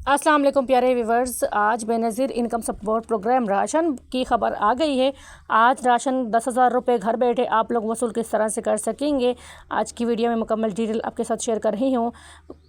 अस्सलाम वालेकुम प्यारे व्यूवर्स। आज Benazir income support programme ration की ख़बर आ गई है। आज राशन 10,000 रुपये घर बैठे आप लोग वसूल किस तरह से कर सकेंगे, आज की वीडियो में मुकम्मल डिटेल आपके साथ शेयर कर रही हूँ।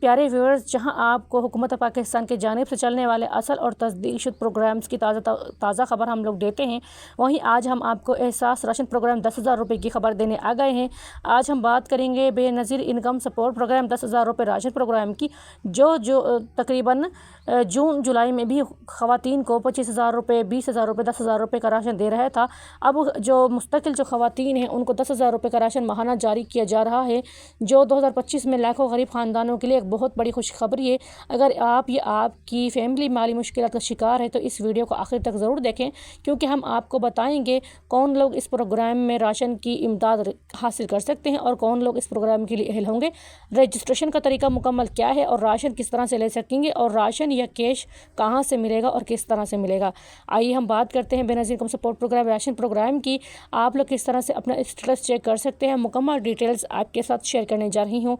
प्यारे व्यूवर्स, जहां आपको हुकूमत पाकिस्तान की जानिब से चलने वाले असल और तस्दीकशुदा प्रोग्राम्स की ताज़ा खबर हम लोग देते हैं, वहीं आज हम आपको एहसास राशन प्रोग्राम 10,000 रुपये की खबर देने आ गए हैं। आज हम बात करेंगे बेनज़ीर इनकम सपोर्ट प्रोग्राम 10,000 रुपये राशन प्रोग्राम की, जो तकरीबन जून जुलाई में भी ख़वातीन को 25,000 रुपये, 20,000 रुपये, 10,000 रुपये का राशन दे रहा था। अब जो मुस्तकिल जो ख़वातीन हैं उनको 10,000 रुपये का राशन माहाना जारी किया जा रहा है, जो 2025 में लाखों गरीब ख़ानदानों के लिए एक बहुत बड़ी खुशखबरी है। अगर आप या आपकी फ़ैमिली माली मुश्किलात का शिकार है तो इस वीडियो को आखिर तक ज़रूर देखें, क्योंकि हम आपको बताएंगे कौन लोग इस प्रोग्राम में राशन की इमदाद हासिल कर सकते हैं और कौन लोग इस प्रोग्राम के लिए अहल होंगे, रजिस्ट्रेशन का तरीका मुकम्मल क्या है और राशन किस तरह से ले सकेंगे और राशन या कैश कहाँ से मिलेगा और किस तरह से मिलेगा। आइए हम बात करते हैं Benazir income support programme ration programme की। आप लोग किस तरह से अपना स्टेटस चेक कर सकते हैं, मुकम्मल डिटेल्स आपके साथ शेयर करने जा रही हूँ।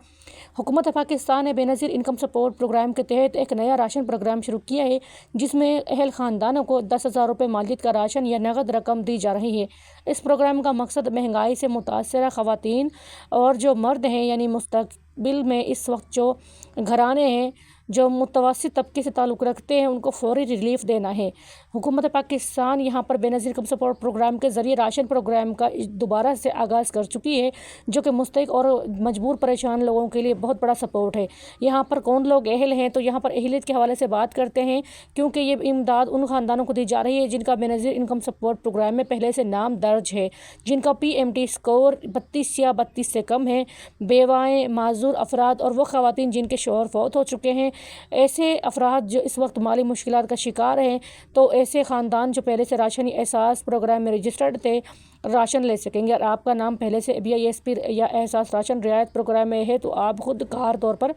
हुकूमत पाकिस्तान ने बेनज़ीर इनकम सपोर्ट प्रोग्राम के तहत एक नया राशन प्रोग्राम शुरू किया है, जिसमें अहल ख़ानदानों को 10,000 रुपये मालियत का राशन या नगद रकम दी जा रही है। इस प्रोग्राम का मकसद महंगाई से मुतासरा ख़वातीन और जो मर्द हैं, यानी मुस्तक़बिल में इस वक्त जो घराने हैं जो मुतवस्सित तबके से ताल्लुक़ रखते हैं, उनको फ़ौरी रिलीफ़ देना है। हुकूमत पाकिस्तान यहाँ पर बेनज़ीर इनकम सपोर्ट प्रोग्राम के ज़रिए राशन प्रोग्राम का दोबारा से आगाज़ कर चुकी है, जो कि मुस्तहिक़ और मजबूर परेशान लोगों के लिए बहुत बड़ा सपोर्ट है। यहाँ पर कौन लोग अहल हैं, तो यहाँ पर अहलियत के हवाले से बात करते हैं, क्योंकि ये इमदाद उन ख़ानदानों को दी जा रही है जिनका बेनज़ीर इनकम सपोर्ट प्रोग्राम में पहले से नाम दर्ज है, जिनका PMT स्कोर 32 या 32 से कम है, बेवाएँ, माजूर अफराद और वो ख़वातीन जिनके शौहर फौत हो चुके हैं। ऐसे अफराद जो इस वक्त माली मुश्किलात का शिकार हैं, तो ऐसे ख़ानदान जो पहले से राशनी एहसास प्रोग्राम में रजिस्टर्ड थे राशन ले सकेंगे। और आपका नाम पहले से BISP या एहसास राशन रियायत प्रोग्राम में है, तो आप खुद कार तौर पर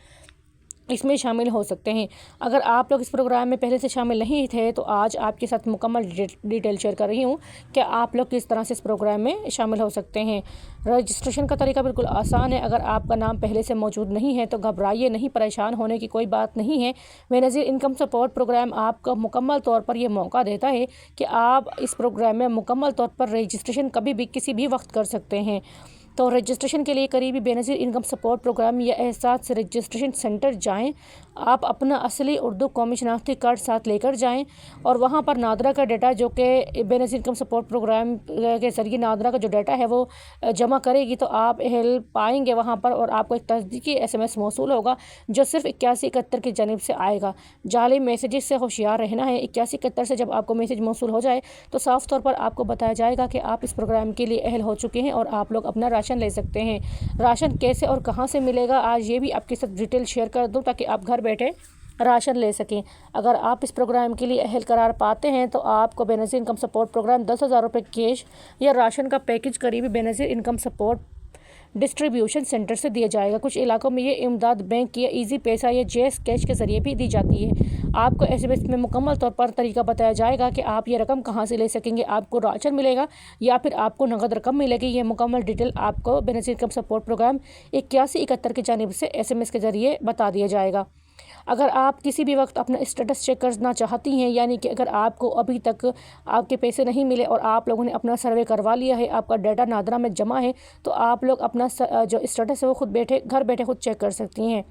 इसमें शामिल हो सकते हैं। अगर आप लोग इस प्रोग्राम में पहले से शामिल नहीं थे, तो आज आपके साथ मुकम्मल डिटेल शेयर कर रही हूँ कि आप लोग किस तरह से इस प्रोग्राम में शामिल हो सकते हैं। रजिस्ट्रेशन का तरीका बिल्कुल आसान है। अगर आपका नाम पहले से मौजूद नहीं है तो घबराइए नहीं, परेशान होने की कोई बात नहीं है। बेनज़ीर इनकम सपोर्ट प्रोग्राम आपको मुकम्मल तौर पर यह मौका देता है कि आप इस प्रोग्राम में मुकम्मल तौर पर रजिस्ट्रेशन कभी भी किसी भी वक्त कर सकते हैं। तो रजिस्ट्रेशन के लिए करीबी बेनज़ीर इनकम सपोर्ट प्रोग्राम या एहसास रजिस्ट्रेशन सेंटर जाएं। आप अपना असली उर्दू कौमी शनाख्ती कार्ड साथ लेकर जाएं और वहां पर नादरा का डाटा, जो कि बेनज़ीर इनकम सपोर्ट प्रोग्राम के ज़रिए नादरा का जो डाटा है वो जमा करेगी, तो आप हेल्प पाएंगे वहां पर और आपको एक तस्दीकी SMS मौसूल होगा, जो सिर्फ 8171 की जानिब से आएगा। जाली मैसेजेस से होशियार रहना है। 8171 से जब आपको मैसेज मौसूल हो जाए तो साफ़ तौर पर आपको बताया जाएगा कि आप इस प्रोग्राम के लिए अहल हो चुके हैं और आप लोग अपना राशन ले सकते हैं। राशन कैसे और कहां से मिलेगा, आज ये भी आपके साथ डिटेल शेयर कर दूं, ताकि आप घर बैठे राशन ले सकें। अगर आप इस प्रोग्राम के लिए अहल करार पाते हैं तो आपको बेनज़ीर इनकम सपोर्ट प्रोग्राम 10,000 रुपये कैश या राशन का पैकेज करीबी Benazir income support distribution centre से दिया जाएगा। कुछ इलाकों में ये इमदाद बैंक या ईजी पैसा या जैस कैश के ज़रिए भी दी जाती है। आपको SMS में मुकम्मल तौर पर तरीका बताया जाएगा कि आप ये रकम कहाँ से ले सकेंगे, आपको राशन मिलेगा या फिर आपको नगद रकम मिलेगी। ये मुकम्मल डिटेल आपको बेनज़ीर इनकम सपोर्ट प्रोग्राम 8171 की जानिब से SMS के ज़रिए बता दिया जाएगा। अगर आप किसी भी वक्त अपना स्टेटस चेक करना चाहती हैं, यानी कि अगर आपको अभी तक आपके पैसे नहीं मिले और आप लोगों ने अपना सर्वे करवा लिया है, आपका डाटा नादरा में जमा है, तो आप लोग अपना जो स्टेटस है वो खुद घर बैठे खुद चेक कर सकती हैं।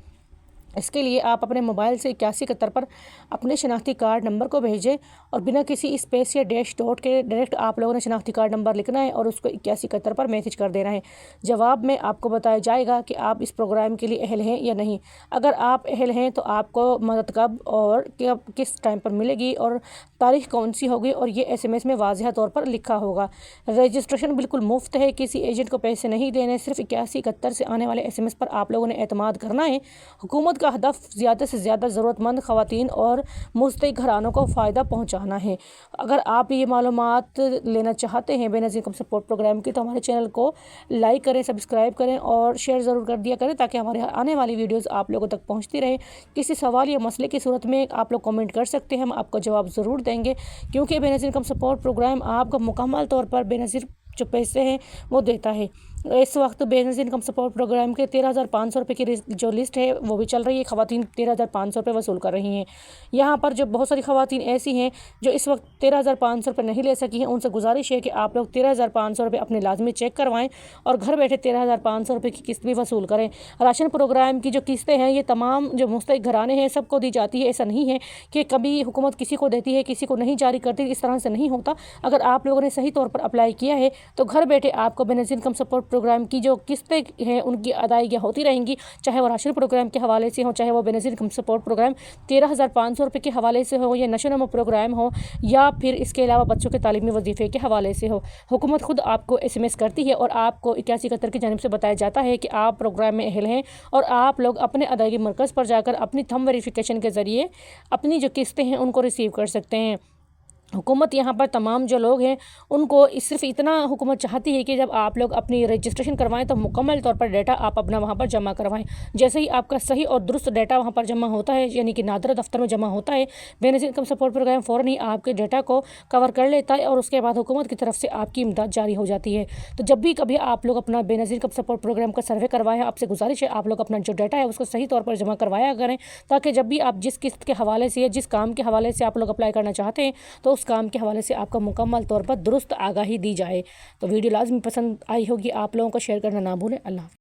इसके लिए आप अपने मोबाइल से 8171 पर अपने शनाख्ती कार्ड नंबर को भेजें और बिना किसी स्पेस या डैश डॉट के डायरेक्ट आप लोगों ने शनाख्ती कार्ड नंबर लिखना है और उसको 8171 पर मैसेज कर देना है। जवाब में आपको बताया जाएगा कि आप इस प्रोग्राम के लिए अहल हैं या नहीं। अगर आप अहल हैं तो आपको मदद कब और किस टाइम पर मिलेगी और तारीख कौन सी होगी, और ये SMS में वाज़िह तौर पर लिखा होगा। रजिस्ट्रेशन बिल्कुल मुफ्त है, किसी एजेंट को पैसे नहीं देने, सिर्फ 8171 से आने वाले SMS पर आप लोगों ने एतमाद करना है। हुकूमत का हदफ ज़्यादा से ज़्यादा ज़रूरतमंद ख़वातीन और मुस्तहिक़ घरानों को फ़ायदा पहुँचाना है। अगर आप ये मालूमात लेना चाहते हैं बेनज़ीर इनकम सपोर्ट प्रोग्राम की, तो हमारे चैनल को लाइक करें, सब्सक्राइब करें और शेयर ज़रूर कर दिया करें, ताकि हमारे आने वाली वीडियोज़ आप लोगों तक पहुँचती रहे। किसी सवाल या मसले की सूरत में आप लोग कमेंट कर सकते हैं, हम आपको जवाब ज़रूर देंगे, क्योंकि बेनज़ीर इनकम सपोर्ट प्रोग्राम आपको मुकम्मल तौर पर बेनज़ीर जो पैसे हैं वो देता है। इस वक्त बेनज़ीर इनकम सपोर्ट प्रोग्राम के 13,500 रुपये की जो लिस्ट है वो भी चल रही है। ख़वातीन 13,500 रुपये वसूल कर रही हैं। यहाँ पर जो बहुत सारी ख़वातीन ऐसी हैं जो इस वक्त 13,500 रुपये नहीं ले सकी हैं, उनसे गुजारिश है कि आप लोग 13,500 रुपये अपने लाजमी चेक करवाएं और घर बैठे 13,500 रुपये की किस्त भी वसूल करें। राशन प्रोग्राम की जो किस्तें हैं ये तमाम जो मुस्तहिक घराने हैं सबको दी जाती है। ऐसा नहीं है कि कभी हुकूमत किसी को देती है किसी को नहीं जारी करती, इस तरह से नहीं होता। अगर आप लोगों ने सही तौर पर अप्लाई किया है तो घर बैठे आपको बेनज़ीर इनकम सपोर्ट प्रोग्राम की जो किस्तें हैं उनकी अदायगियाँ होती रहेंगी, चाहे वो राशन प्रोग्राम के हवाले से हो, चाहे वो बेनज़ीर इनकम सपोर्ट प्रोग्राम 13,500 रुपये के हवाले से हो, या नशो नमा प्रोग्राम हो, या फिर इसके अलावा बच्चों के तालीमी वजीफ़े के हवाले से हो। हुकूमत खुद आपको SMS करती है और आपको 81 कतर की जानिब से बताया जाता है कि आप प्रोग्राम में अहल हैं और आप लोग अपने अदायगी मरकज़ पर जाकर अपनी थंब वेरिफिकेशन के ज़रिए अपनी जो किस्तें हैं उनको रिसीव कर सकते हैं। हुकूमत यहाँ पर तमाम जो लोग हैं उनको सिर्फ इतना हुकूमत चाहती है कि जब आप लोग अपनी रजिस्ट्रेशन करवाएं तो मुकम्मल तौर पर डेटा आप अपना वहाँ पर जमा करवाएं। जैसे ही आपका सही और दुरुस्त डेटा वहाँ पर जमा होता है, यानी कि नादरा दफ्तर में जमा होता है, बेनज़ीर इनकम सपोर्ट प्रोग्राम फ़ौरन ही आपके डेटा को कवर कर लेता है और उसके बाद हुकूमत की तरफ से आपकी इमदाद जारी हो जाती है। तो जब भी कभी आप लोग अपना बेनज़ीर इनकम सपोर्ट प्रोग्राम का सर्वे करवाएं, आपसे गुजारिश है आप लोग अपना जो डाटा है उसको सही तौर पर जमा करवाया करें, ताकि जब भी आप जिस किस्त के हवाले से या जिस काम के हवाले से आप लोग अप्लाई करना चाहते हैं तो उस काम के हवाले से आपको मुकम्मल तौर पर दुरुस्त आगाही दी जाए। तो वीडियो लाजमी पसंद आई होगी, आप लोगों को शेयर करना ना भूलें। अल्लाह।